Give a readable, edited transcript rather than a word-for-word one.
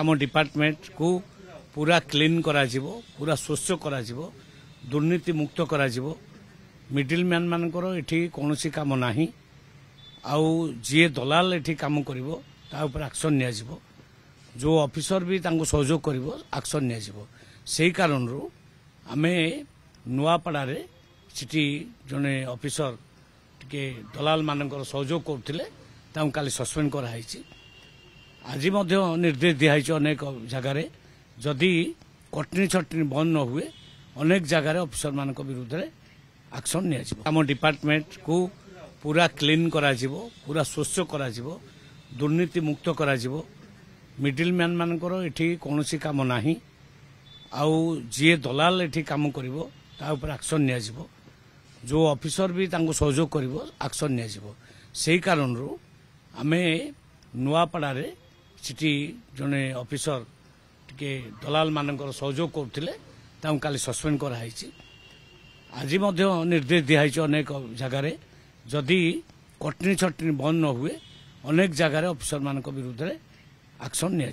आम डिपार्टमेंट को पूरा क्लीन करा जिवो, पूरा स्वच्छ करा जिवो, दुर्नीति मुक्त करा जिवो। मिडिल मैन मानकर एठी कोनोसी काम नाही। आउ जी दलाल एठी काम करिवो ता ऊपर एक्शन निया जिवो। जो ऑफिसर भी तांको सहयोग करिवो एक्शन निया जिवो। सेही कारण रु आमे नुआपड़ा रे सिटी जने ऑफिसर टिके दलाल मानकर सहयोग करथिले तांको काली सस्पेंड करा हाइछि। आज निर्देश दिखाई अनेक जगार जदि कटनी छटनी बंद न हुए अनेक जगार ऑफिसर मान विरुद्ध एक्शन निया आम डिपार्टमेंट को पूरा क्लीन करा जिवो, पूरा स्वच्छ करा जिवो, दुर्नीति मुक्त करा जिवो। मिडिल मैन मानकर एठी कोनोसी काम नाही। आउ जी दलाल एठी काम करिवो ता ऊपर एक्शन निया जिवो। जो ऑफिसर भी तांको सहयोग करिवो एक्शन निया जिवो। सेही कारण रु आमे नुआपड़ा रे सिटी जने ऑफिसर टिके दलाल मानकर सहयोग करथिले तांको काली सस्पेंड करा हाइछि। आज निर्देश दिखाई अनेक जगार जदि कटनी छटनी बंद न हुए अनेक जगार ऑफिसर मान विरुद्ध एक्शन निया।